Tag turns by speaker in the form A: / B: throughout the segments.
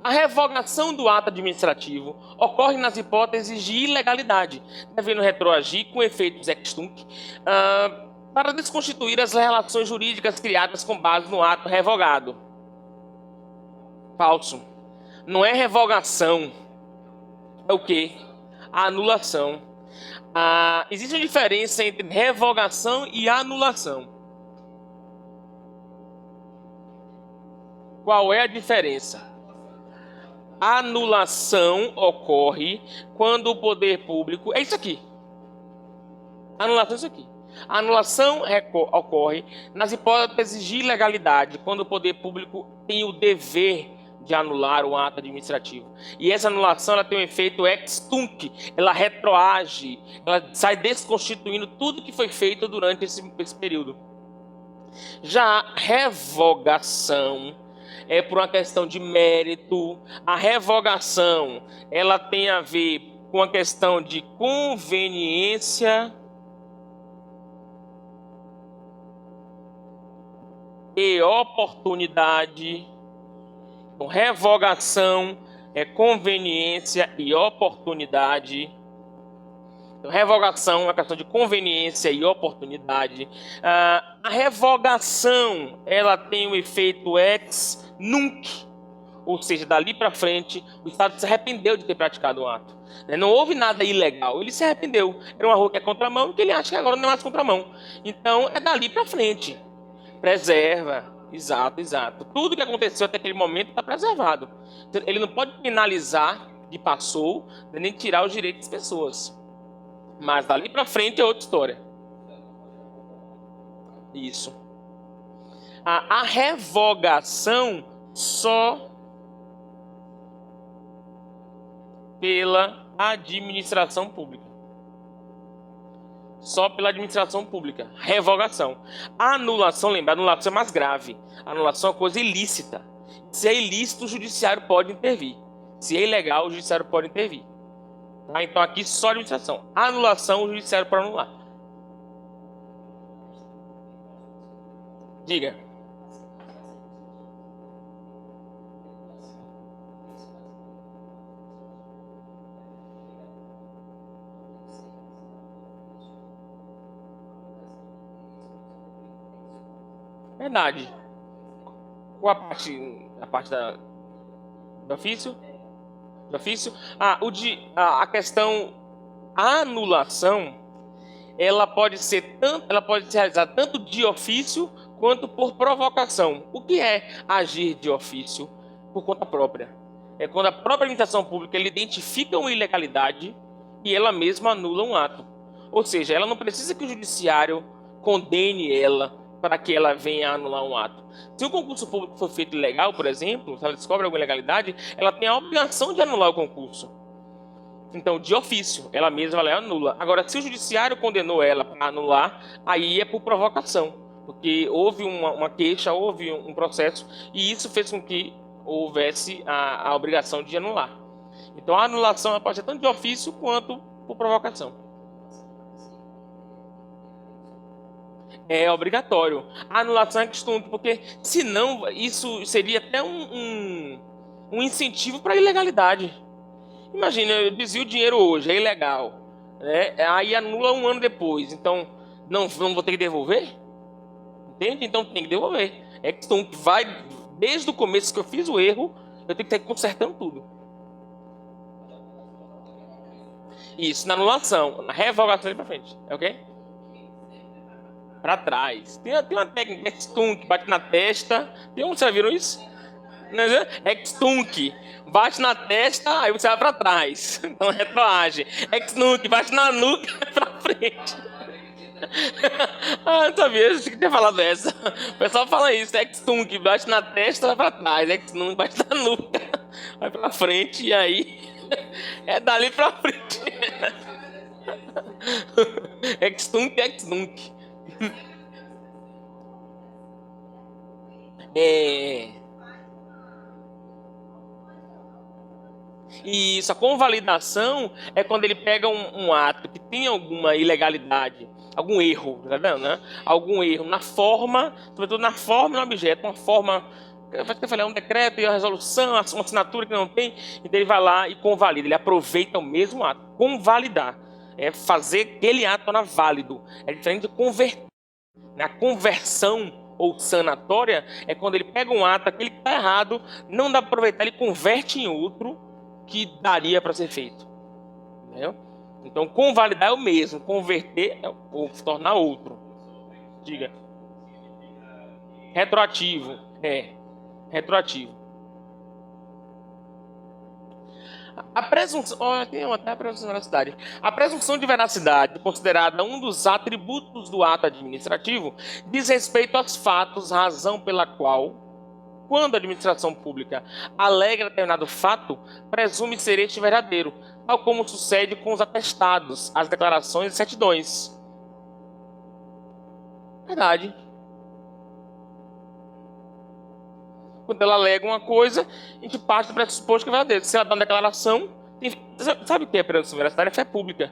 A: A revogação do ato administrativo ocorre nas hipóteses de ilegalidade, devendo retroagir com efeitos ex tunc, para desconstituir as relações jurídicas criadas com base no ato revogado. Falso. Não é revogação. É o quê? A anulação. Existe uma diferença entre revogação e anulação. Qual é a diferença? A anulação ocorre quando o poder público... É isso aqui. A anulação é isso aqui. A anulação ocorre nas hipóteses de ilegalidade, quando o poder público tem o dever de anular o ato administrativo. E essa anulação ela tem um efeito ex tunc, ela retroage, ela sai desconstituindo tudo que foi feito durante esse período. Já a revogação é por uma questão de mérito. A revogação ela tem a ver com a questão de conveniência e oportunidade. Então, revogação é conveniência e oportunidade. Então, revogação é uma questão de conveniência e oportunidade. A revogação ela tem um efeito ex nunc, ou seja, dali para frente o Estado se arrependeu de ter praticado o ato. Não houve nada ilegal, ele se arrependeu. Era uma rua que é contramão, que ele acha que agora não é mais contramão. Então é dali para frente. Preserva. Exato. Tudo que aconteceu até aquele momento está preservado. Ele não pode penalizar de passou, nem tirar os direitos das pessoas. Mas dali para frente é outra história. Isso. A revogação só pela administração pública. Só pela administração pública. Revogação. A anulação, lembra, a anulação é mais grave. A anulação é uma coisa ilícita. Se é ilícito, o judiciário pode intervir. Se é ilegal, o judiciário pode intervir. Tá? Então aqui só administração. A anulação, o judiciário pode anular. Diga. Verdade. Qual a parte do ofício? Do ofício? A questão a anulação, ela pode ser realizada tanto de ofício quanto por provocação. O que é agir de ofício por conta própria? É quando a própria administração pública ela identifica uma ilegalidade e ela mesma anula um ato. Ou seja, ela não precisa que o judiciário condene ela para que ela venha a anular um ato. Se o concurso público for feito ilegal, por exemplo, se ela descobre alguma ilegalidade, ela tem a obrigação de anular o concurso. Então, de ofício, ela mesma ela anula. Agora, se o judiciário condenou ela para anular, aí é por provocação, porque houve uma queixa, houve um processo, e isso fez com que houvesse a obrigação de anular. Então, a anulação pode ser tanto de ofício quanto por provocação. É obrigatório. A anulação é questão, porque senão isso seria até um incentivo para a ilegalidade. Imagina, eu desvio o dinheiro hoje, é ilegal, né? Aí anula um ano depois, então não vou ter que devolver? Entende? Então tem que devolver. É questão que vai, desde o começo que eu fiz o erro, eu tenho que estar consertando tudo. Isso, na anulação, na revogação para frente, ok? Para trás. Tem uma técnica, ex-tunc, bate na testa. Vocês já viram isso? Ex-tunc, bate na testa, aí você vai para trás. Então retroage. Ex-tunc, bate na nuca, para frente. Não sabia, eu tinha que ter falado essa. O pessoal fala isso, ex-tunc, bate na testa, vai para trás. Ex-tunc, bate na nuca, vai para frente, e aí é dali para frente. Ex-tunc, ex-tunc. E isso, a convalidação é quando ele pega um ato que tem alguma ilegalidade, algum erro, tá vendo, né? Algum erro na forma, sobretudo na forma e no objeto, uma forma um decreto e a resolução, uma assinatura que não tem, então ele vai lá e convalida, ele aproveita o mesmo ato. Convalidar é fazer aquele ato tornar válido, é diferente de converter. Na conversão ou sanatória é quando ele pega um ato, aquele que está errado, não dá para aproveitar, ele converte em outro que daria para ser feito. Entendeu? Então, convalidar é o mesmo, converter é ou tornar outro. Diga. Retroativo. Retroativo. A presunção, tem até a presunção de veracidade. A presunção de veracidade, considerada um dos atributos do ato administrativo, diz respeito aos fatos, razão pela qual, quando a administração pública alega determinado fato, presume ser este verdadeiro, tal como sucede com os atestados, as declarações e certidões. Verdade. Quando ela alega uma coisa, a gente parte do pressuposto que é verdadeiro. Se ela dá uma declaração, sabe o que é presunção de veracidade? É fé pública.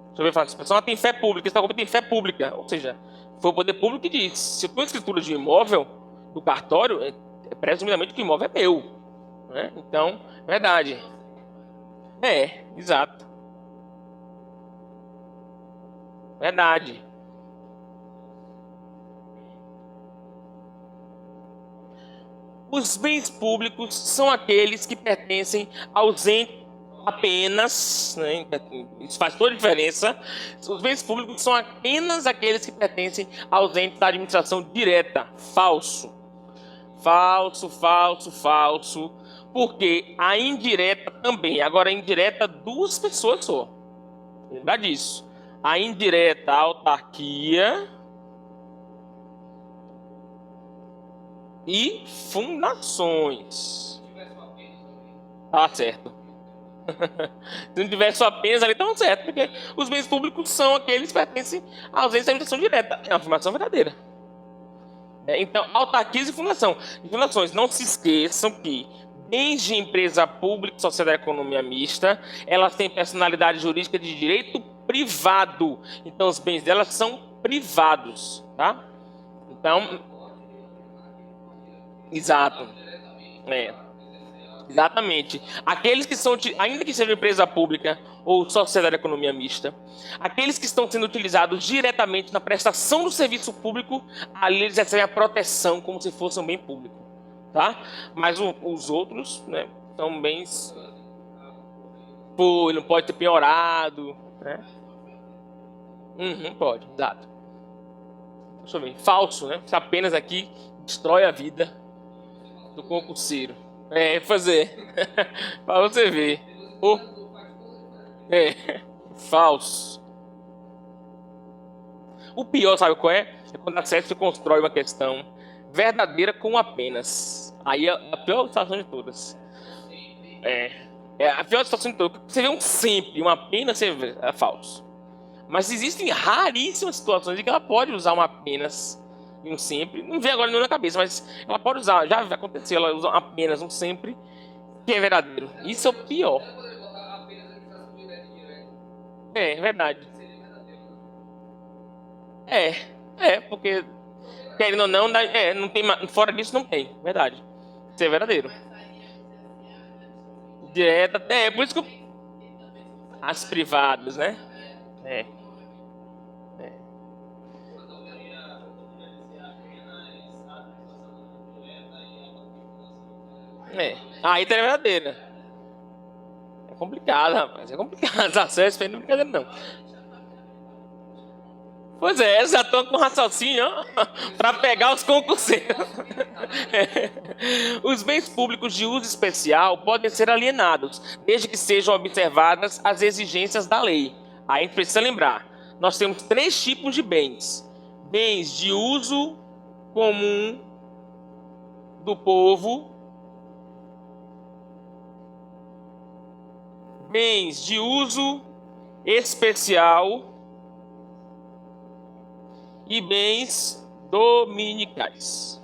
A: Deixa eu ver, falar, essa pessoa tem fé pública, esse documento tem fé pública. Ou seja, foi o poder público que diz. Se eu tenho escritura de um imóvel do cartório, presumidamente que o imóvel é meu. Né? Então, verdade. Exato. Verdade. Os bens públicos são aqueles que pertencem aos entes apenas, né? Isso faz toda a diferença. Os bens públicos são apenas aqueles que pertencem aos entes da administração direta. Falso. Falso, falso, falso. Porque a indireta também. Agora, a indireta, duas pessoas só. Lembra disso. A indireta, a autarquia e fundações. Tá certo. Se não tiver só apenas ali, tá certo. Porque os bens públicos são aqueles que pertencem aos entes da administração direta. É uma afirmação verdadeira. Então, autarquias e fundações. Não se esqueçam que bens de empresa pública, sociedade de economia mista, elas têm personalidade jurídica de direito privado. Então, os bens delas são privados, tá? Então, exato. Exatamente. Aqueles que são, ainda que seja empresa pública ou sociedade de economia mista, aqueles que estão sendo utilizados diretamente na prestação do serviço público, ali eles recebem a proteção como se fosse um bem público, tá? Mas os outros, né, são bens, não pode ter penhorado, né? Pode, exato. Deixa eu ver. Falso, né? Se apenas aqui destrói a vida do concurseiro. Fazer. Pra você ver. Falso. O pior, sabe qual é? É quando a CESP constrói uma questão verdadeira com apenas. Aí é a pior situação de todas. É a pior situação de todas. Você vê um sempre, um apenas, você vê, é falso. Mas existem raríssimas situações em que ela pode usar um apenas e um sempre. Não vem agora na cabeça, mas ela pode usar. Já aconteceu, ela usa apenas um sempre, que é verdadeiro. Isso é o pior. É verdade. Porque querendo ou não, não tem, fora disso não tem, verdade. Isso é verdadeiro. Direta, por isso que as privadas, né? Aí tá verdadeira. É complicado, rapaz. É complicado. Acesso não é brincadeira, não. Pois é, já tô com raciocínio, ó, para pegar os concurseiros. Os bens públicos de uso especial podem ser alienados, desde que sejam observadas as exigências da lei. Aí a gente precisa lembrar, nós temos 3 tipos de bens. Bens de uso comum do povo, bens de uso especial e bens dominicais.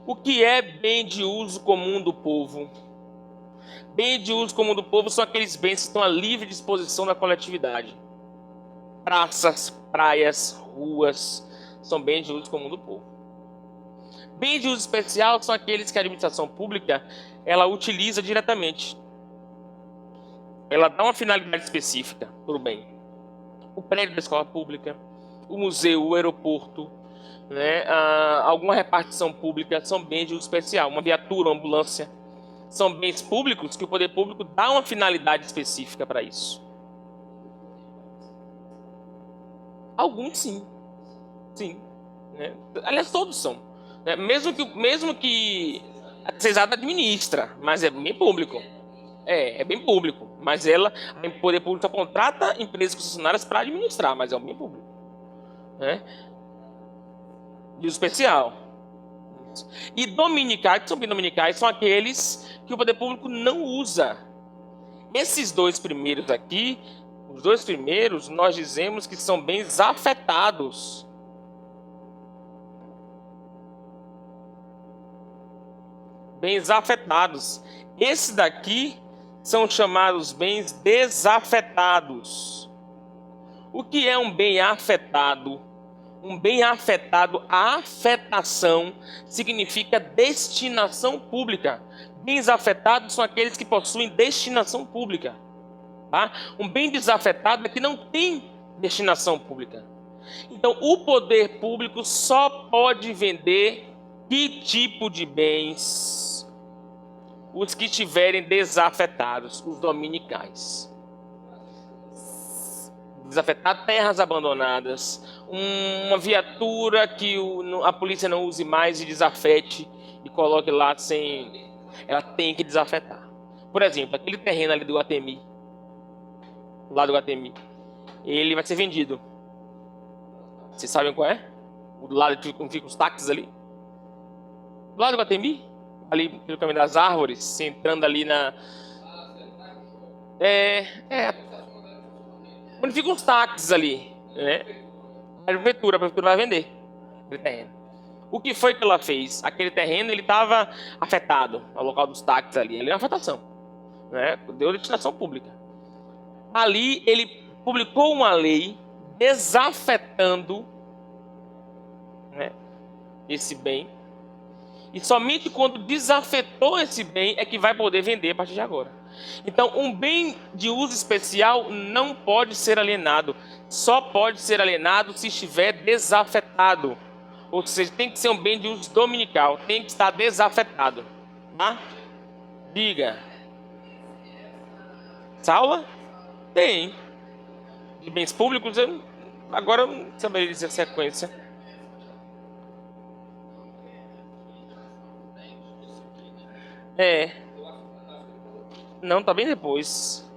A: O que é bem de uso comum do povo? Bem de uso comum do povo são aqueles bens que estão à livre disposição da coletividade. Praças, praias, ruas, são bens de uso comum do povo. Bens de uso especial são aqueles que a administração pública ela utiliza diretamente. Ela dá uma finalidade específica para o bem. O prédio da escola pública, o museu, o aeroporto, né, alguma repartição pública são bens de uso especial. Uma viatura, uma ambulância, são bens públicos que o poder público dá uma finalidade específica para isso. Alguns sim. Sim. Né? Aliás, todos são. Né? Mesmo que a CESAD administra, mas é bem público. É bem público. Mas o poder público só contrata empresas concessionárias para administrar, mas é um bem público. Né? De uso especial. E dominicais, que são bens dominicais, são aqueles que o poder público não usa. Esses dois primeiros aqui, os dois primeiros, nós dizemos que são bens afetados. Bens afetados. Esse daqui são chamados bens desafetados. O que é um bem afetado? Um bem afetado, a afetação significa destinação pública. Bens afetados são aqueles que possuem destinação pública. Tá? Um bem desafetado é que não tem destinação pública. Então, o poder público só pode vender que tipo de bens? Os que estiverem desafetados, os dominicais. Desafetar terras abandonadas, uma viatura que a polícia não use mais e desafete e coloque lá sem... Ela tem que desafetar. Por exemplo, aquele terreno ali do Guatemi, lá do Guatemi, ele vai ser vendido. Vocês sabem qual é? O lado que ficam os táxis ali. Do lado do Guatemi, ali pelo caminho das árvores, entrando ali na... Onde ficam os táxis ali, né? A prefeitura vai vender aquele terreno. O que foi que ela fez? Aquele terreno ele estava afetado, ao local dos táxis ali. Ali é uma afetação, né? Deu destinação pública. Ali ele publicou uma lei desafetando, né, esse bem. E somente quando desafetou esse bem é que vai poder vender a partir de agora. Então, um bem de uso especial não pode ser alienado. Só pode ser alienado se estiver desafetado. Ou seja, tem que ser um bem de uso dominical. Tem que estar desafetado. Tá? Diga. Essa aula? Tem. De bens públicos, agora eu não saberia dizer a sequência. Não, tá bem depois.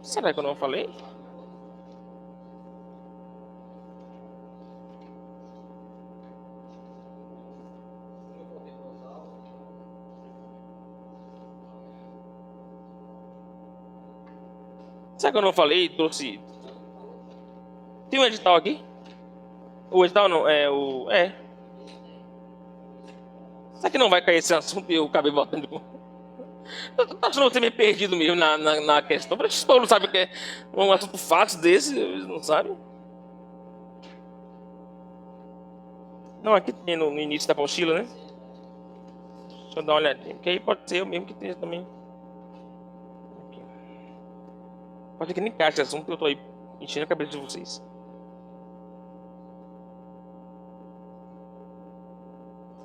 A: Será que eu não falei? Será que eu não falei? Trouxe. Tem um edital aqui? O edital não, Será que não vai cair esse assunto e eu acabei voltando? Eu tô achando você meio perdido mesmo na questão. Parece que o Paulo não sabe o que é um assunto fácil desse, não sabe? Não, aqui tem no início da apostila, né? Deixa eu dar uma olhadinha. Porque aí pode ser eu mesmo que tenha também. Aqui. Pode ser que nem encaixe esse assunto que eu tô aí enchendo a cabeça de vocês.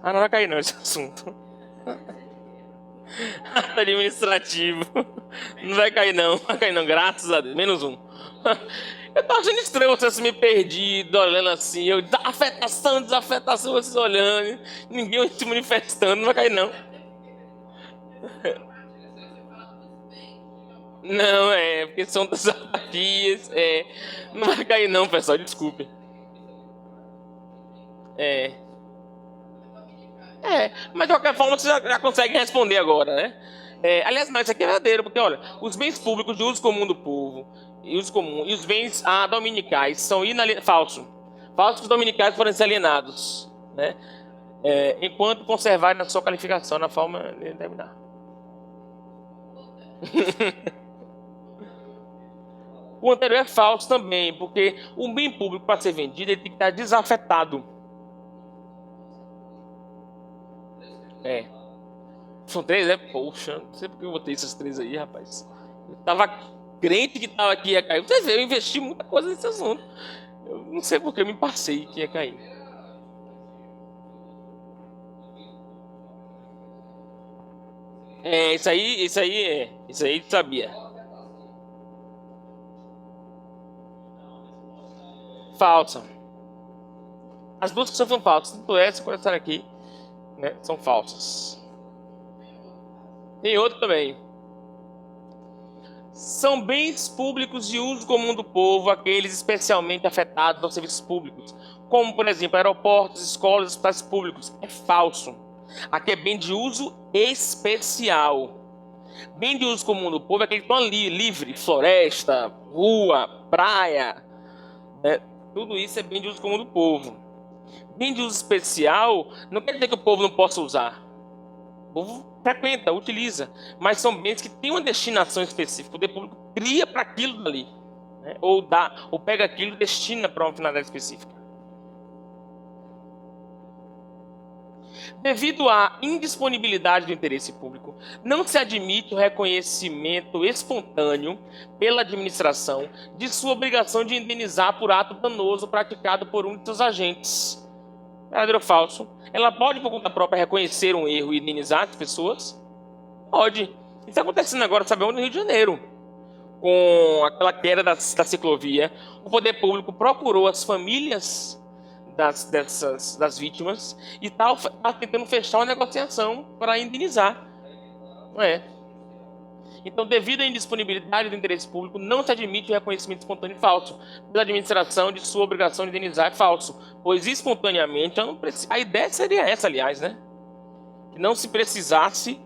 A: Ah, não vai cair não esse assunto. Administrativo. Não vai cair não. Vai cair não, graças a Deus. Menos um. Eu tô achando estranho vocês me perdido, olhando assim. Eu, desafetação, vocês olhando. Ninguém se manifestando. Não vai cair não. Não, porque são desafios. Não vai cair não, pessoal. Desculpe. Mas de qualquer forma você já consegue responder agora, né? Aliás, não, isso aqui é verdadeiro, porque olha, os bens públicos de uso comum do povo e uso comum e os bens dominicais são falso. Falso que os dominicais podem ser alienados, né? Enquanto conservarem na sua qualificação na forma de determinar. O anterior é falso também, porque o bem público, para ser vendido, ele tem que estar desafetado. São 3, né? Poxa, não sei porque eu botei esses 3 aí, rapaz. Eu tava crente que tava aqui ia cair. Você vê, eu investi muita coisa nesse assunto. Eu não sei porque eu me passei que ia cair. Isso aí sabia. Falsa. As duas que são falsas, tanto essa quanto essa aqui, né, são falsas. Tem outro também. São bens públicos de uso comum do povo, aqueles especialmente afetados aos serviços públicos, como, por exemplo, aeroportos, escolas, hospitais públicos. É falso. Aqui é bem de uso especial. Bem de uso comum do povo é aquele que estão ali, livre, floresta, rua, praia, né? Tudo isso é bem de uso comum do povo. Bem de uso especial não quer dizer que o povo não possa usar. O povo frequenta, utiliza, mas são bens que têm uma destinação específica. O poder público cria para aquilo dali, né? Ou pega aquilo e destina para uma finalidade específica. Devido à indisponibilidade do interesse público, não se admite o reconhecimento espontâneo pela administração de sua obrigação de indenizar por ato danoso praticado por um de seus agentes. Verdadeiro ou falso? Ela pode, por conta própria, reconhecer um erro e indenizar as pessoas? Pode. Isso está acontecendo agora, sabe onde? No Rio de Janeiro. Com aquela queda da ciclovia, o poder público procurou as famílias das vítimas e está tentando fechar uma negociação para indenizar. Não é? Então, devido à indisponibilidade do interesse público, não se admite o reconhecimento espontâneo falso. Pela administração de sua obrigação de indenizar é falso, pois espontaneamente a ideia seria essa, aliás, né? Que não se precisasse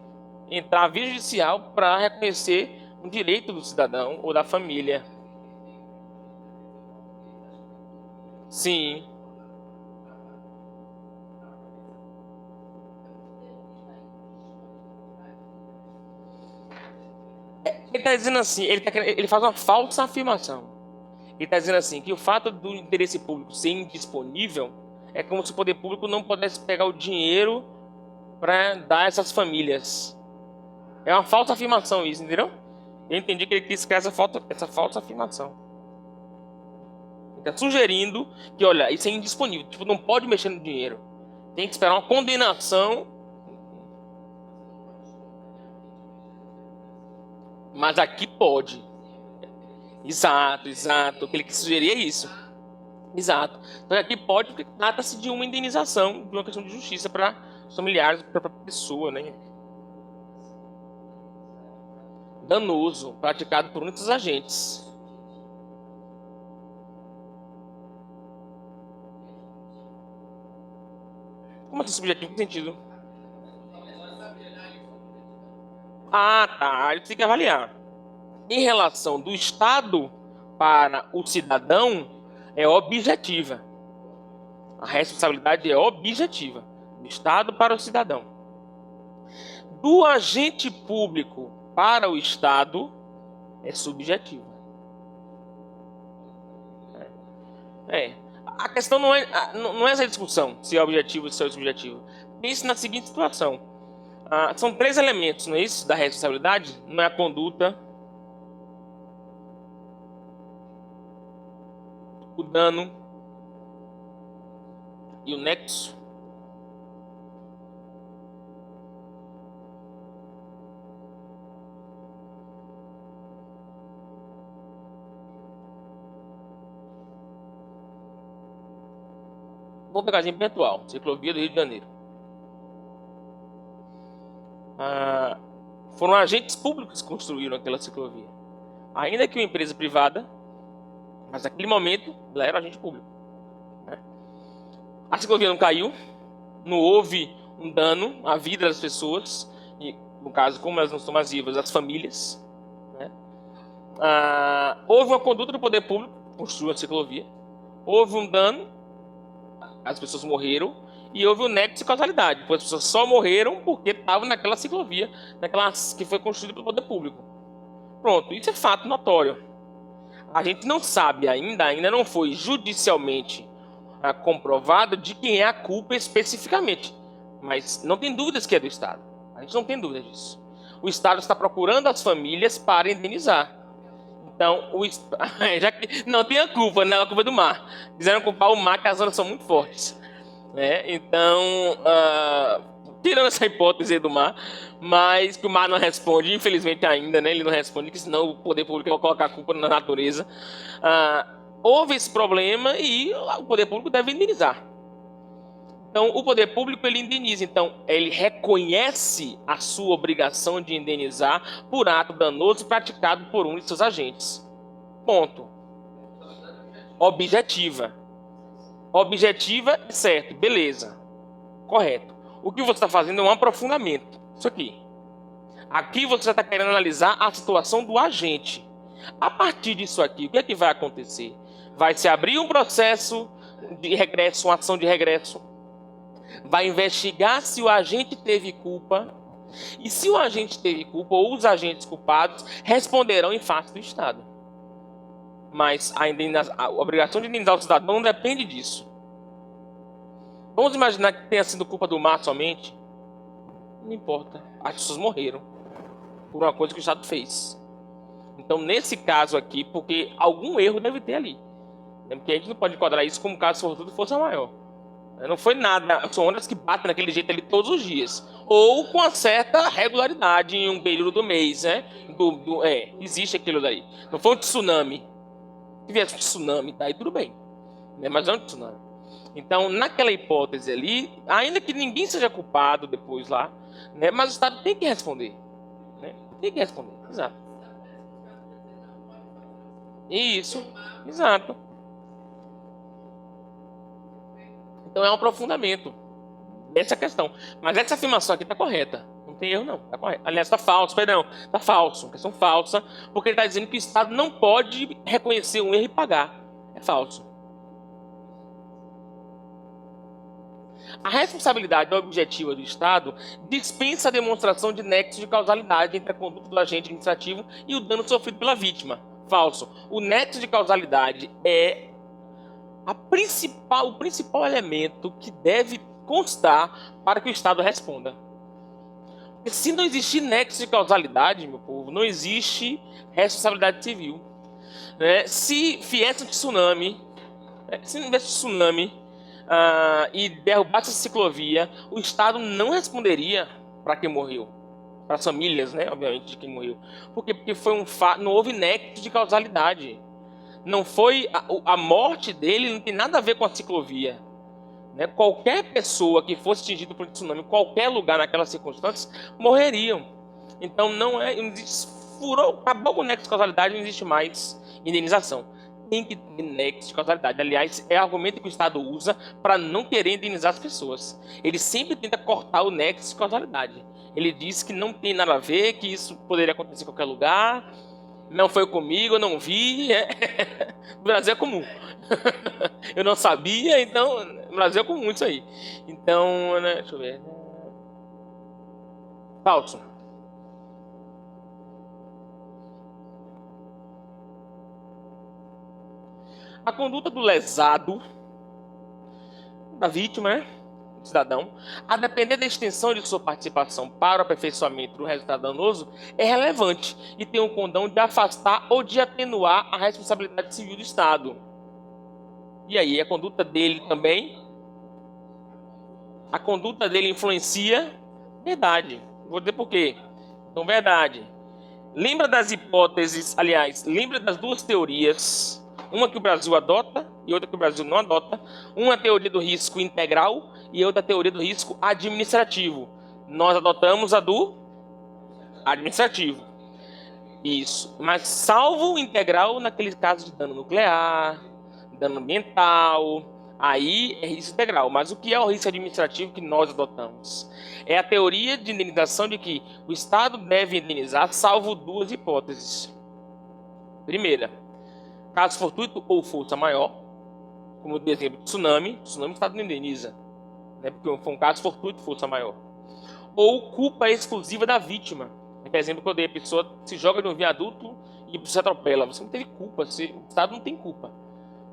A: entrar a via judicial para reconhecer um direito do cidadão ou da família. Sim. Ele está dizendo assim, ele faz uma falsa afirmação. Ele está dizendo assim, que o fato do interesse público ser indisponível é como se o poder público não pudesse pegar o dinheiro para dar a essas famílias. É uma falsa afirmação isso, entendeu? Eu entendi que ele quis criar essa falsa afirmação. Ele está sugerindo que, olha, isso é indisponível. Tipo, não pode mexer no dinheiro. Tem que esperar uma condenação. Mas aqui pode. Exato. O que ele quis sugerir é isso. Exato. Então aqui pode, porque trata-se de uma indenização, de uma questão de justiça para os familiares, para a pessoa, né? Danoso, praticado por muitos agentes. Como assim subjetivo? Que sentido? Ah, tá. Ele tem que avaliar. Em relação do Estado para o cidadão, é objetiva. A responsabilidade é objetiva. Do Estado para o cidadão. Do agente público para o Estado, é subjetiva. A questão não é essa discussão, se é objetivo ou se é subjetivo. Pense na seguinte situação. São 3 elementos, não é isso? Da responsabilidade. Não é a conduta, o dano e o nexo. Vou pegar exemplo atual, ciclovia do Rio de Janeiro. Foram agentes públicos que construíram aquela ciclovia. Ainda que uma empresa privada, mas naquele momento ela era agente público, né? A ciclovia não caiu, não houve um dano à vida das pessoas, e no caso, como elas não estão mais vivas, as famílias, né? Houve uma conduta do poder público, construiu a ciclovia, houve um dano, as pessoas morreram, e houve um nexo de causalidade, pois as pessoas só morreram porque estavam naquela ciclovia, que foi construída pelo poder público. Pronto, isso é fato notório. A gente não sabe ainda não foi judicialmente comprovado de quem é a culpa especificamente. Mas não tem dúvidas que é do Estado. A gente não tem dúvida disso. O Estado está procurando as famílias para indenizar. Então, já que não tem a culpa, não é a culpa do mar. Quiseram culpar o mar, que as ondas são muito fortes. Né? Então, tirando essa hipótese aí do mar, mas que o mar não responde, infelizmente ainda, né? Ele não responde, que senão o poder público vai colocar a culpa na natureza. Houve esse problema e o poder público deve indenizar. Então, o poder público, ele indeniza. Então, ele reconhece a sua obrigação de indenizar por ato danoso praticado por um de seus agentes. Ponto. Objetiva. Objetiva, certo, beleza. Correto. O que você está fazendo é um aprofundamento. Isso aqui. Aqui você está querendo analisar a situação do agente. A partir disso aqui, o que é que vai acontecer? Vai se abrir um processo de regresso, uma ação de regresso. Vai investigar se o agente teve culpa. E se o agente teve culpa, ou os agentes culpados, responderão em face do Estado. Mas a obrigação de indenizar o cidadão não depende disso. Vamos imaginar que tenha sido culpa do mar somente? Não importa. As pessoas morreram por uma coisa que o Estado fez. Então, nesse caso aqui, porque algum erro deve ter ali. Porque a gente não pode enquadrar isso como caso fortuito força maior. Não foi nada, são ondas que batem daquele jeito ali todos os dias. Ou com uma certa regularidade em um período do mês, né? Existe aquilo daí. Não foi um tsunami. Se viesse um tsunami, daí tudo bem. Né? Mas não é um tsunami. Então, naquela hipótese ali, ainda que ninguém seja culpado depois lá, né? Mas o Estado tem que responder. Né? Tem que responder, exato. Isso, exato. Então é um aprofundamento dessa questão. Mas essa afirmação aqui está correta. Não tem erro, não. Está correto. Aliás, está falso, perdão. Está falso. Questão falsa. Porque ele está dizendo que o Estado não pode reconhecer um erro e pagar. É falso. A responsabilidade objetiva do Estado dispensa a demonstração de nexo de causalidade entre a conduta do agente administrativo e o dano sofrido pela vítima. Falso. O nexo de causalidade é o principal elemento que deve constar para que o Estado responda. Porque se não existir nexo de causalidade, meu povo, não existe responsabilidade civil. Né? Se viesse um tsunami, e derrubasse a ciclovia, o Estado não responderia para quem morreu. Para as famílias, né, obviamente, de quem morreu. Por quê? Porque foi um fato, não houve nexo de causalidade. Não foi a morte dele, não tem nada a ver com a ciclovia. Né? Qualquer pessoa que fosse atingida por um tsunami, em qualquer lugar naquelas circunstâncias, morreriam. Então não existe, acabou com o nexo de causalidade, não existe mais indenização. Tem que ter nexo de causalidade. Aliás, é o argumento que o Estado usa para não querer indenizar as pessoas. Ele sempre tenta cortar o nexo de causalidade. Ele diz que não tem nada a ver, que isso poderia acontecer em qualquer lugar. Não foi comigo, eu não vi. No Brasil é comum. Eu não sabia, então... No Brasil é comum isso aí. Então, né, deixa eu ver. Falso. A conduta do lesado, da vítima, né? Cidadão, a depender da extensão de sua participação para o aperfeiçoamento do resultado danoso, é relevante e tem um condão de afastar ou de atenuar a responsabilidade civil do Estado. E aí, a conduta dele também? A conduta dele influencia? Verdade. Vou dizer por quê. Então, verdade. Lembra das hipóteses, aliás, lembra das duas teorias, uma que o Brasil adota e outra que o Brasil não adota. Uma teoria do risco integral e outra teoria do risco administrativo. Nós adotamos a do administrativo. Isso. Mas salvo o integral naquele caso de dano nuclear, dano ambiental, aí é risco integral. Mas o que é o risco administrativo que nós adotamos? É a teoria de indenização de que o Estado deve indenizar salvo duas hipóteses. Primeira, caso fortuito ou força maior, como por exemplo tsunami, o Estado não indeniza, né, porque foi um caso fortuito, força maior. Ou culpa exclusiva da vítima. Por exemplo, quando a pessoa se joga de um viaduto e você atropela, você não teve culpa, o Estado não tem culpa,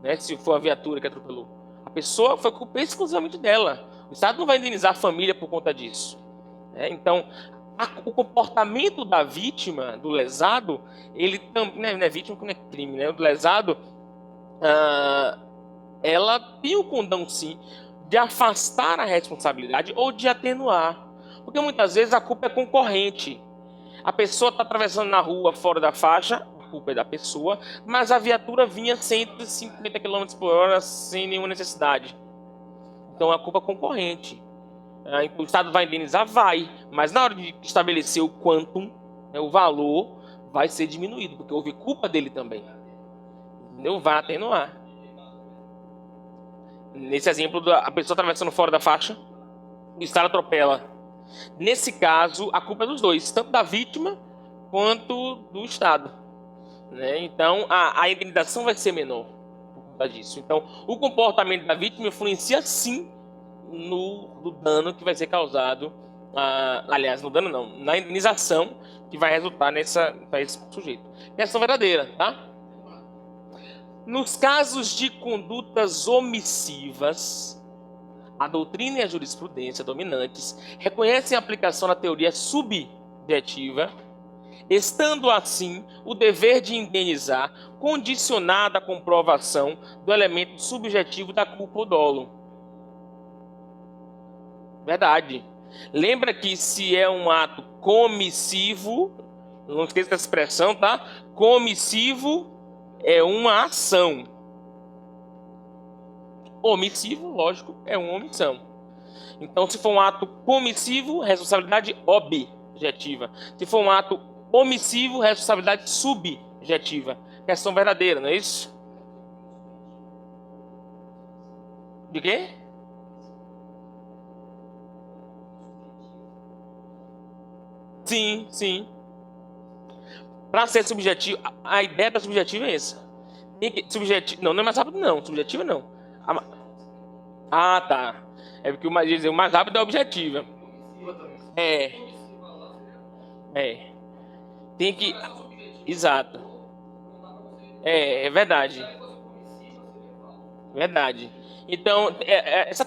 A: né? Se for a viatura que atropelou. A pessoa foi culpa exclusivamente dela. O Estado não vai indenizar a família por conta disso, né? Então, o comportamento da vítima, do lesado, ele também não é vítima, não é crime, né? O do lesado, ah, ela tem o condão, sim, de afastar a responsabilidade ou de atenuar. Porque muitas vezes a culpa é concorrente. A pessoa está atravessando na rua fora da faixa, a culpa é da pessoa, mas a viatura vinha 150 km por hora sem nenhuma necessidade. Então a culpa é concorrente. Então, o Estado vai indenizar? Vai. Mas na hora de estabelecer o quantum, né, o valor, vai ser diminuído, porque houve culpa dele também. Entendeu? Vai atenuar. Nesse exemplo, a pessoa atravessando fora da faixa, o Estado atropela. Nesse caso, a culpa é dos dois, tanto da vítima quanto do Estado, né? Então, a indenização vai ser menor por conta disso. Então, o comportamento da vítima influencia sim no dano que vai ser causado, aliás, no dano não, na indenização que vai resultar para esse sujeito. Questão verdadeira, tá? Nos casos de condutas omissivas, a doutrina e a jurisprudência dominantes reconhecem a aplicação da teoria subjetiva, estando assim o dever de indenizar condicionado à comprovação do elemento subjetivo da culpa ou dolo. Verdade. Lembra que se é um ato comissivo, não esqueça dessa expressão, tá? Comissivo é uma ação. Omissivo, lógico, é uma omissão. Então, se for um ato comissivo, responsabilidade objetiva. Se for um ato omissivo, responsabilidade subjetiva. Questão verdadeira, não é isso? De quê? Sim, sim. Para ser subjetivo, a ideia da subjetiva é essa. Subjetivo, não é mais rápido, não. Subjetiva, não. Tá. É porque o mais rápido é objetiva. É. É. Tem que. Exato. É verdade. Verdade. Então, essa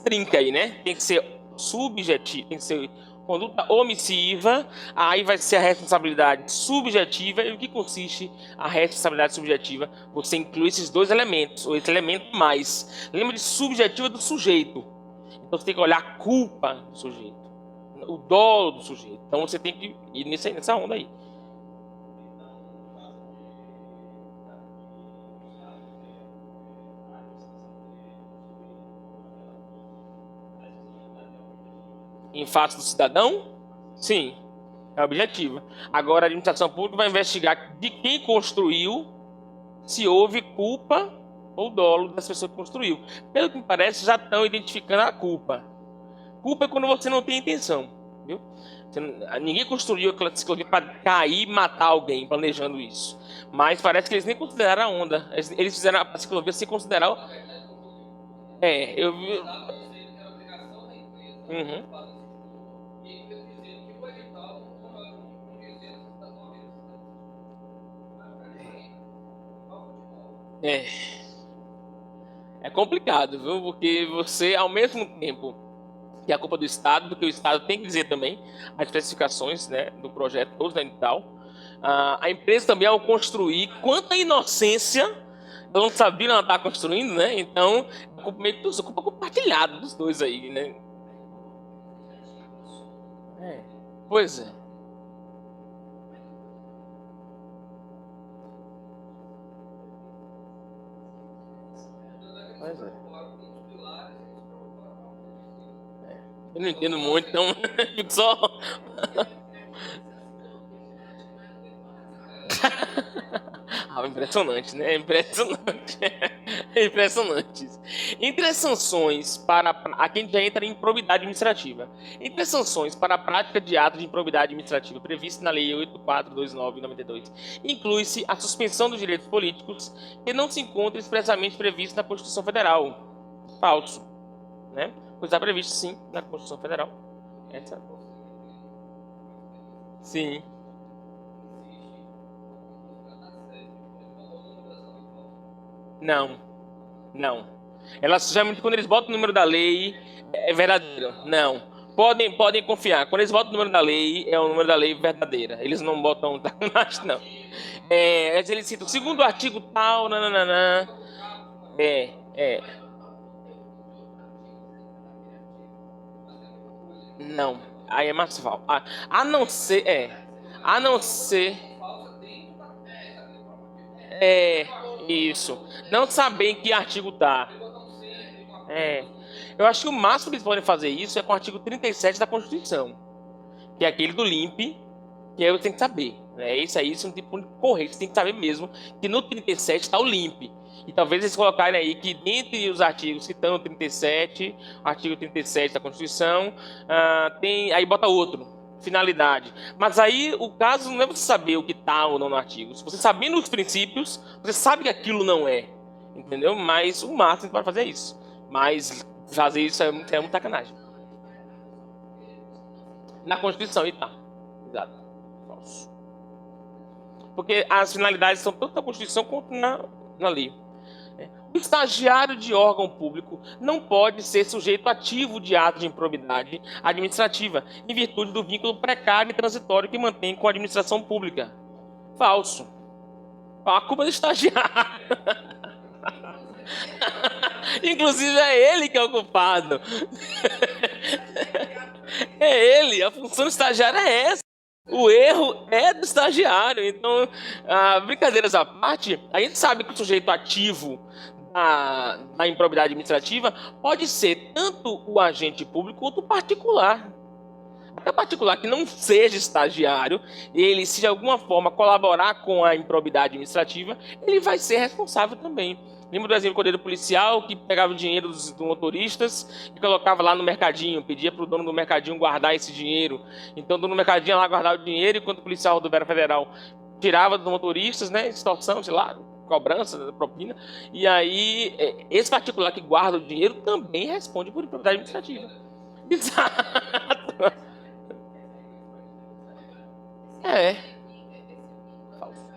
A: trinca aí, né? Tem que ser subjetivo, tem que ser conduta omissiva, aí vai ser a responsabilidade subjetiva. E o que consiste a responsabilidade subjetiva? Você inclui esses dois elementos, ou esse elemento mais. Lembra de subjetiva do sujeito. Então você tem que olhar a culpa do sujeito, o dolo do sujeito. Então você tem que ir nessa onda aí. Em face do cidadão? Sim, é objetiva. Agora a administração pública vai investigar de quem construiu, se houve culpa ou dolo das pessoas que construiu. Pelo que me parece, já estão identificando a culpa. Culpa é quando você não tem intenção, viu? Ninguém construiu aquela ciclovia para cair e matar alguém planejando isso. Mas parece que eles nem consideraram a onda. Eles fizeram a ciclovia sem considerar. Eu vi. Uhum. É. É complicado, viu? Porque você, ao mesmo tempo que é a culpa do Estado, porque o Estado tem que dizer também as especificações, né, do projeto todo, né, e tal. A empresa também, ao construir, quanta inocência, ela não sabia ela estar construindo, né? Então, meio que culpa compartilhada dos dois aí, né? É. Pois é. Pois é. Eu não entendo muito, então fico só. Impressionante, né? Impressionante. Impressionante. Entre as sanções para. Aqui a gente já entra em improbidade administrativa. Entre as sanções para a prática de atos de improbidade administrativa prevista na Lei 8429/92, inclui-se a suspensão dos direitos políticos que não se encontra expressamente previsto na Constituição Federal. Falso, né? Pois está previsto sim na Constituição Federal. Essa. Sim. Não, não. Elas geralmente quando eles botam o número da lei é verdadeiro. Não. Podem confiar. Quando eles botam o número da lei, é o número da lei verdadeira. Eles não botam não. Eles citam, segundo o artigo tal, nananana. É. Não. Aí é mais falso. A não ser, A não ser. É. Isso. Não saber em que artigo tá. É. Eu acho que o máximo que eles podem fazer isso é com o artigo 37 da Constituição, que é aquele do LIMP, que aí eu tenho que saber. Isso aí, isso não tem por onde correr, você tem que saber mesmo que no 37 está o LIMP. E talvez eles colocarem aí que dentre os artigos que estão no 37, artigo 37 da Constituição, tem, aí bota outro, finalidade. Mas aí o caso não é você saber o que está ou não no artigo. Se você sabendo os princípios, você sabe que aquilo não é. Entendeu? Mas o máximo que pode fazer é isso. Mas fazer isso é muito sacanagem. Na Constituição, e tá. Exato. Falso. Porque as finalidades são tanto na Constituição quanto na lei. O estagiário de órgão público não pode ser sujeito ativo de ato de improbidade administrativa, em virtude do vínculo precário e transitório que mantém com a administração pública. Falso. A culpa é do estagiário. Inclusive é ele que é o culpado. É ele, a função do estagiário é essa. O erro é do estagiário. Então, brincadeiras à parte, a gente sabe que o sujeito ativo da improbidade administrativa pode ser tanto o agente público quanto o particular. Até o particular que não seja estagiário, ele, se de alguma forma colaborar com a improbidade administrativa, ele vai ser responsável também. Lembra do exemplo do policial que pegava o dinheiro dos motoristas e colocava lá no mercadinho, pedia para o dono do mercadinho guardar esse dinheiro. Então o dono do mercadinho ia lá guardar o dinheiro, enquanto o policial rodoviário federal tirava dos motoristas, né, extorsão, sei lá, cobrança, propina. E aí, esse particular que guarda o dinheiro também responde por improbidade administrativa. Exato. Falso.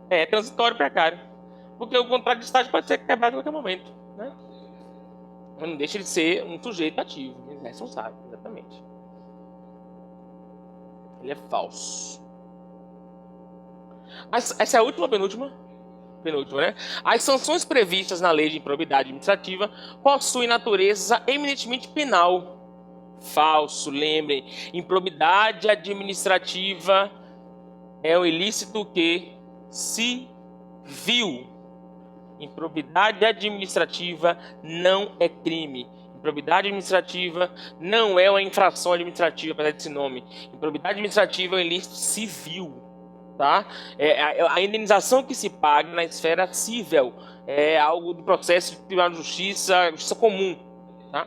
A: É transitório precário. Porque o contrato de estágio pode ser quebrado a qualquer momento, né? Mas não deixa de ser um sujeito ativo, responsável, exatamente. Ele é falso. Essa é a última, penúltima, né? As sanções previstas na lei de improbidade administrativa possuem natureza eminentemente penal. Falso, lembrem. Improbidade administrativa é um ilícito que civil. Improbidade administrativa não é crime. Improbidade administrativa não é uma infração administrativa, apesar desse nome. Improbidade administrativa é um ilícito civil. Tá? A indenização que se paga na esfera civil é algo do processo de tribunal de justiça comum. Tá?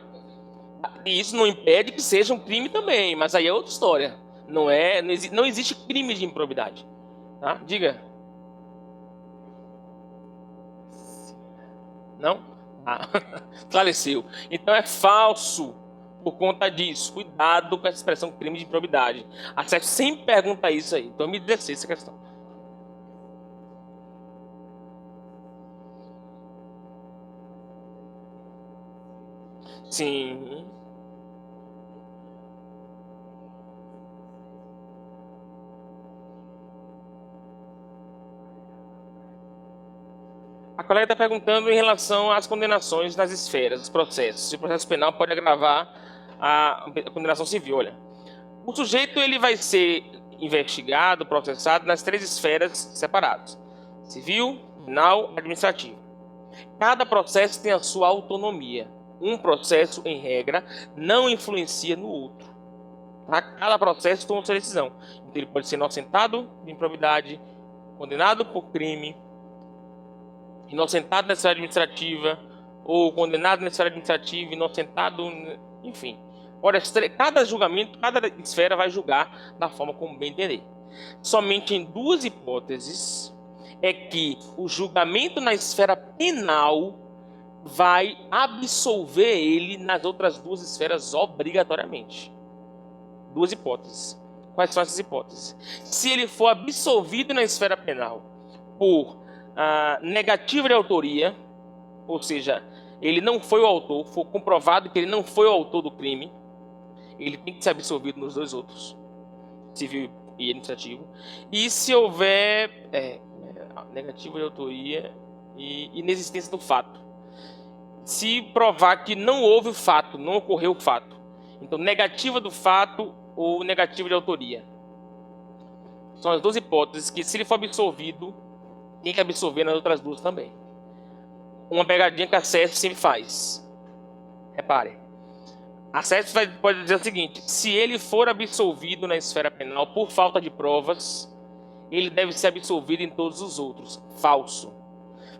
A: E isso não impede que seja um crime também, mas aí é outra história. Não existe crime de improbidade. Tá? Diga. Não? Esclareceu. Então é falso por conta disso. Cuidado com essa expressão crime de improbidade. A SEF sempre pergunta isso aí. Então me descer essa questão. Sim. A colega está perguntando em relação às condenações nas esferas, dos processos. Se o processo penal pode agravar a condenação civil. Olha, o sujeito ele vai ser investigado, processado nas 3 esferas separadas: civil, penal, administrativo. Cada processo tem a sua autonomia. Um processo, em regra, não influencia no outro. Tá? Cada processo toma sua decisão. Então, ele pode ser inocentado de improbidade, condenado por crime, inocentado na esfera administrativa, ou condenado na esfera administrativa, inocentado, enfim. Ora, cada julgamento, cada esfera vai julgar da forma como bem entender. Somente em 2 hipóteses é que o julgamento na esfera penal vai absolver ele nas outras 2 esferas obrigatoriamente. 2 hipóteses. Quais são essas hipóteses? Se ele for absolvido na esfera penal por negativa de autoria, ou seja, ele não foi o autor, foi comprovado que ele não foi o autor do crime, ele tem que ser absolvido nos dois outros, civil e administrativo. E se houver negativa de autoria e inexistência do fato, se provar que não houve o fato, não ocorreu o fato, então negativa do fato ou negativa de autoria, são as duas hipóteses que, se ele for absolvido, tem que absolver nas outras duas também. Uma pegadinha que a CESP sempre faz. Repare. A CESP pode dizer o seguinte: se ele for absolvido na esfera penal por falta de provas, ele deve ser absolvido em todos os outros. Falso.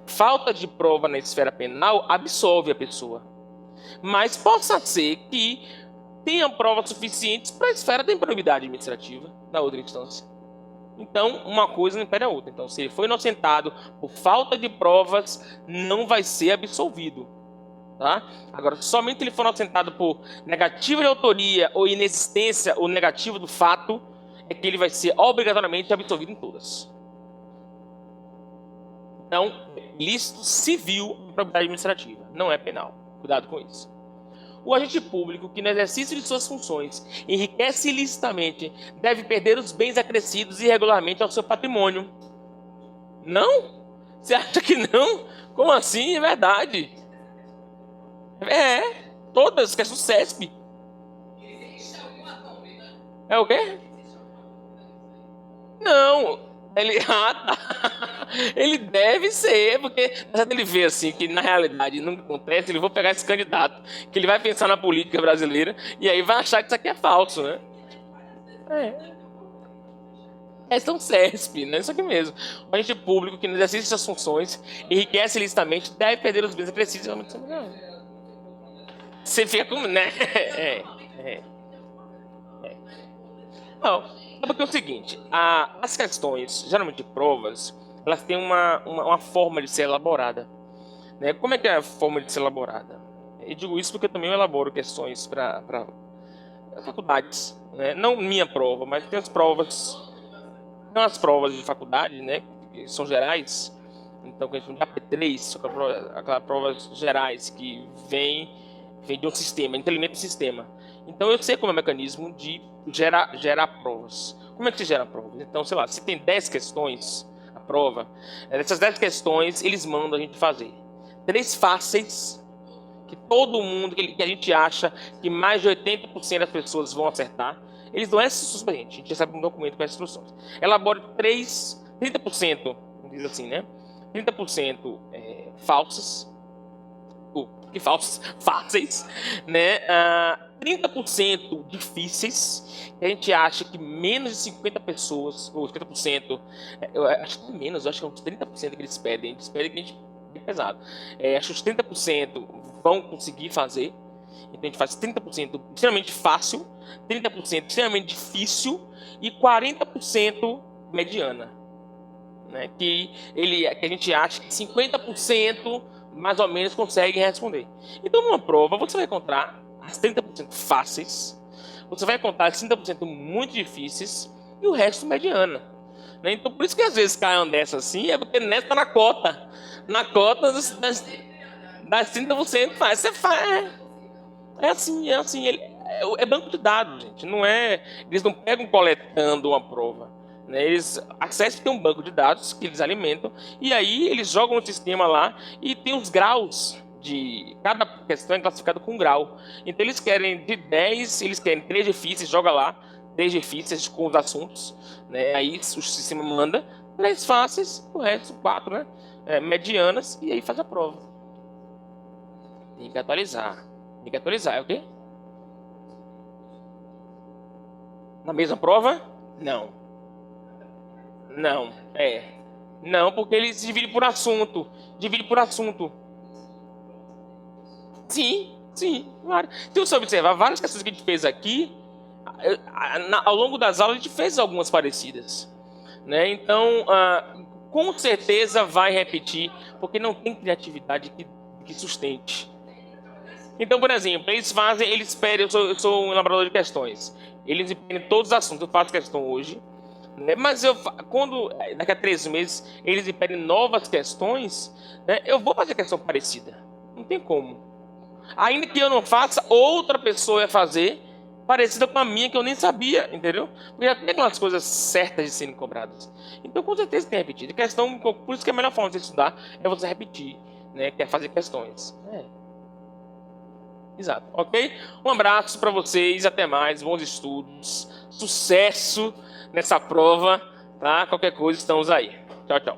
A: Falta de prova na esfera penal absolve a pessoa. Mas possa ser que tenha provas suficientes para a esfera da improbidade administrativa na outra instância. Então, uma coisa não impede a outra. Então, se ele foi inocentado por falta de provas, não vai ser absolvido. Tá? Agora, somente ele for inocentado por negativa de autoria ou inexistência ou negativa do fato, é que ele vai ser obrigatoriamente absolvido em todas. Então, ilícito civil a improbidade administrativa, não é penal. Cuidado com isso. O agente público que, no exercício de suas funções, enriquece ilicitamente, deve perder os bens acrescidos irregularmente ao seu patrimônio. Não? Você acha que não? Como assim? É verdade. Todas, que é SUSESP. É o quê? Não. Ele deve ser, porque ele vê assim que na realidade não acontece. Ele vai pegar esse candidato, que ele vai pensar na política brasileira e aí vai achar que isso aqui é falso, né? São CESP, né? Isso aqui mesmo. O agente público que no exercício de suas funções enriquece ilicitamente deve perder os bens acrescidos. Você fica com, né? Não, é porque é o seguinte, as questões, geralmente de provas, elas têm uma forma de ser elaborada. Né? Como é que é a forma de ser elaborada? Eu digo isso porque também eu elaboro questões para faculdades. Né? Não minha prova, mas tem as provas, não as provas de faculdade, né? Que são gerais. Então, que a gente chama de AP3, aquelas provas gerais que vem de um sistema, inteligente sistema. Então eu sei como é o mecanismo de gerar provas. Como é que se gera provas? Então, sei lá, se tem 10 questões, a prova, dessas 10 questões, eles mandam a gente fazer 3 fáceis, que todo mundo, que a gente acha que mais de 80% das pessoas vão acertar. Eles dão essas instruções pra gente recebe um documento com essas instruções. Elabore 30%, diz assim, né? 30% falsas, que falsas, fáceis, né? 30% difíceis, que a gente acha que menos de 50 pessoas, ou 50%, eu acho que menos, eu acho que é uns 30% que eles pedem que a gente é pesado. Acho que os 30% vão conseguir fazer, então a gente faz 30% extremamente fácil, 30% extremamente difícil e 40% mediana, né? Que a gente acha que 50% mais ou menos consegue responder. Então, numa prova, você vai encontrar as 30% fáceis, você vai encontrar as 30% muito difíceis e o resto mediana. Né? Então, por isso que às vezes caem dessas assim, é porque nessa está na cota. Na cota das 30% faz. Você faz. É assim. É banco de dados, gente. Não é. Eles não pegam coletando uma prova. Né? Eles acessam, tem um banco de dados que eles alimentam e aí eles jogam no sistema lá e tem os graus de cada questão é classificada com um grau. Então eles querem de 10, eles querem 3 difíceis, joga lá 3 difíceis com os assuntos, né? Aí o sistema manda 3 fáceis, o resto 4, né? Medianas, e aí faz a prova. Tem que atualizar. É o quê? Na mesma prova? Não. Não, porque eles dividem por assunto. Sim. Claro. Se você observar, várias questões que a gente fez aqui, ao longo das aulas a gente fez algumas parecidas. Né? Então, com certeza vai repetir, porque não tem criatividade que sustente. Então, por exemplo, eles pedem, eu sou um elaborador de questões. Eles pedem todos os assuntos, eu faço questão hoje. né? Mas quando daqui a 3 meses eles me pedem novas questões, né, eu vou fazer questão parecida. Não tem como. Ainda que eu não faça, outra pessoa vai fazer parecida com a minha, que eu nem sabia, entendeu? Porque já tem aquelas coisas certas de serem cobradas. Então, com certeza tem repetido. A questão, por isso que a melhor forma de você estudar é você repetir, né? Que é fazer questões. Exato, ok? Um abraço para vocês, até mais, bons estudos, sucesso nessa prova, tá? Qualquer coisa, estamos aí. Tchau, tchau.